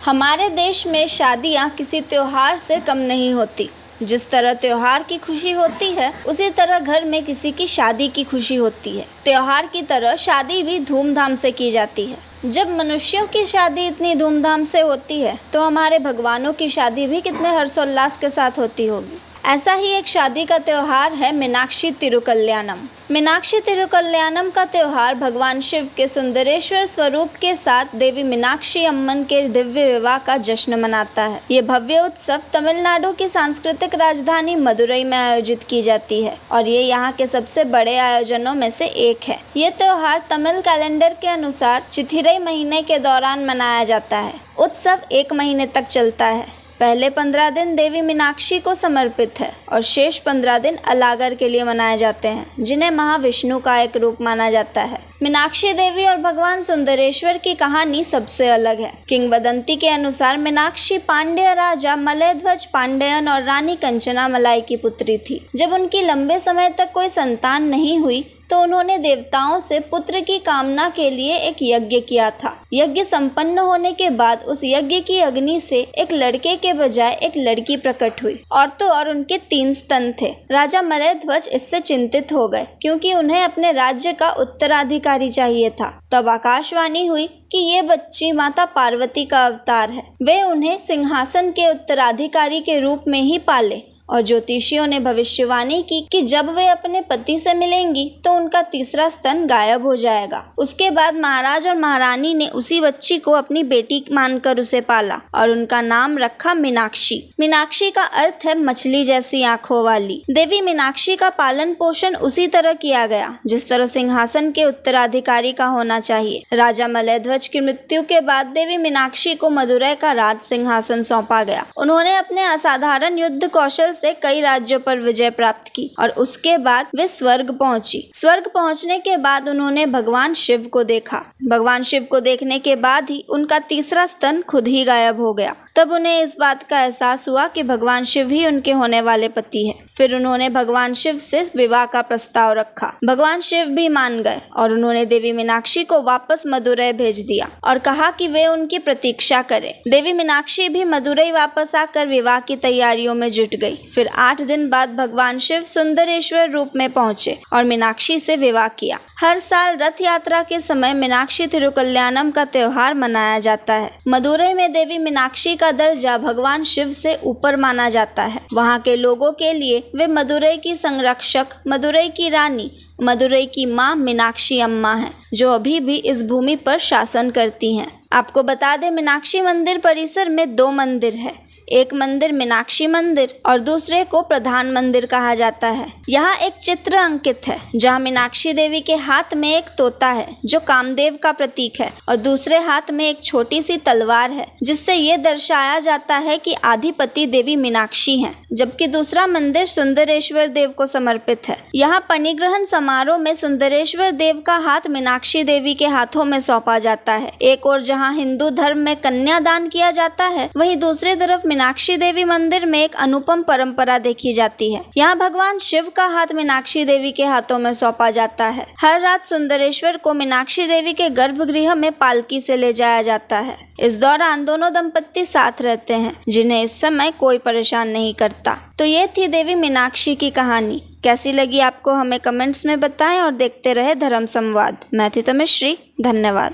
हमारे देश में शादियाँ किसी त्योहार से कम नहीं होती। जिस तरह त्योहार की खुशी होती है, उसी तरह घर में किसी की शादी की खुशी होती है। त्योहार की तरह शादी भी धूमधाम से की जाती है। जब मनुष्यों की शादी इतनी धूमधाम से होती है, तो हमारे भगवानों की शादी भी कितने हर्षोल्लास के साथ होती होगी। ऐसा ही एक शादी का त्यौहार है मीनाक्षी तिरुकल्याणम। मीनाक्षी तिरुकल्याणम का त्यौहार भगवान शिव के सुंदरेश्वर स्वरूप के साथ देवी मीनाक्षी अम्मन के दिव्य विवाह का जश्न मनाता है। ये भव्य उत्सव तमिलनाडु की सांस्कृतिक राजधानी मदुरई में आयोजित की जाती है और ये यहाँ के सबसे बड़े आयोजनों में से एक है। ये त्यौहार तमिल कैलेंडर के अनुसार चिथिरई महीने के दौरान मनाया जाता है। उत्सव 1 महीने तक चलता है। पहले 15 दिन देवी मीनाक्षी को समर्पित है और शेष 15 दिन अलागर के लिए मनाए जाते हैं, जिन्हें महाविष्णु का एक रूप माना जाता है। मीनाक्षी देवी और भगवान सुंदरेश्वर की कहानी सबसे अलग है। किंवदंती के अनुसार मीनाक्षी पांड्य राजा मलयध्वज पांड्यन और रानी कंचना मलाई की पुत्री थी। जब उनकी लंबे समय तक कोई संतान नहीं हुई, तो उन्होंने देवताओं से पुत्र की कामना के लिए एक यज्ञ किया था। यज्ञ संपन्न होने के बाद उस यज्ञ की अग्नि से एक लड़के के बजाय एक लड़की प्रकट हुई और तो और उनके 3 स्तन थे। राजा मलयध्वज इससे चिंतित हो गए, क्योंकि उन्हें अपने राज्य का उत्तराधिकारी चाहिए था। तब आकाशवाणी हुई कि ये बच्ची माता पार्वती का अवतार है। वे उन्हें सिंहासन के उत्तराधिकारी के रूप में ही पाले और ज्योतिषियों ने भविष्यवाणी की कि जब वे अपने पति से मिलेंगी तो उनका तीसरा स्तन गायब हो जाएगा। उसके बाद महाराज और महारानी ने उसी बच्ची को अपनी बेटी मानकर उसे पाला और उनका नाम रखा मीनाक्षी। मीनाक्षी का अर्थ है मछली जैसी आंखों वाली। देवी मीनाक्षी का पालन पोषण उसी तरह किया गया जिस तरह सिंहासन के उत्तराधिकारी का होना चाहिए। राजा मलयध्वज की मृत्यु के बाद देवी मीनाक्षी को मदुरै का राज सिंहासन सौंपा गया। उन्होंने अपने असाधारण युद्ध कौशल से कई राज्यों पर विजय प्राप्त की और उसके बाद वे स्वर्ग पहुंची। स्वर्ग पहुंचने के बाद उन्होंने भगवान शिव को देखा। भगवान शिव को देखने के बाद ही उनका तीसरा स्तन खुद ही गायब हो गया। तब उन्हें इस बात का एहसास हुआ कि भगवान शिव ही उनके होने वाले पति हैं। फिर उन्होंने भगवान शिव से विवाह का प्रस्ताव रखा। भगवान शिव भी मान गए और उन्होंने देवी मीनाक्षी को वापस मदुरै भेज दिया और कहा कि वे उनकी प्रतीक्षा करें। देवी मीनाक्षी भी मदुरै वापस आकर विवाह की तैयारियों में जुट गई। फिर 8 दिन बाद भगवान शिव सुंदरेश्वर रूप में पहुंचे और मीनाक्षी से विवाह किया। हर साल रथ यात्रा के समय मीनाक्षी तिरुकल्याणम का त्यौहार मनाया जाता है। मदुरै में देवी मीनाक्षी का दर्जा भगवान शिव से ऊपर माना जाता है। वहाँ के लोगों के लिए वे मदुरै की संरक्षक, मदुरै की रानी, मदुरै की माँ मीनाक्षी अम्मा हैं, जो अभी भी इस भूमि पर शासन करती हैं। आपको बता दें, मीनाक्षी मंदिर परिसर में 2 मंदिर है। एक मंदिर मीनाक्षी मंदिर और दूसरे को प्रधान मंदिर कहा जाता है। यहाँ एक चित्र अंकित है जहाँ मीनाक्षी देवी के हाथ में एक तोता है जो कामदेव का प्रतीक है और दूसरे हाथ में एक छोटी सी तलवार है, जिससे ये दर्शाया जाता है कि आधिपति देवी मीनाक्षी हैं। जबकि दूसरा मंदिर सुंदरेश्वर देव को समर्पित है। यहाँ परिग्रहण समारोह में सुंदरेश्वर देव का हाथ मीनाक्षी देवी के हाथों में सौंपा जाता है। एक और जहाँ हिंदू धर्म में कन्यादान किया जाता है, वहीं दूसरी तरफ मीनाक्षी देवी मंदिर में एक अनुपम परंपरा देखी जाती है। यहाँ भगवान शिव का हाथ मीनाक्षी देवी के हाथों में सौंपा जाता है। हर रात सुंदरेश्वर को मीनाक्षी देवी के गर्भगृह में पालकी से ले जाया जाता है। इस दौरान दोनों दंपत्ति साथ रहते हैं, जिन्हें इस समय कोई परेशान नहीं करता। तो ये थी देवी मीनाक्षी की कहानी। कैसी लगी आपको हमें कमेंट्स में बताएं और देखते रहे धर्म संवाद। मैं थी तमिश्री। धन्यवाद।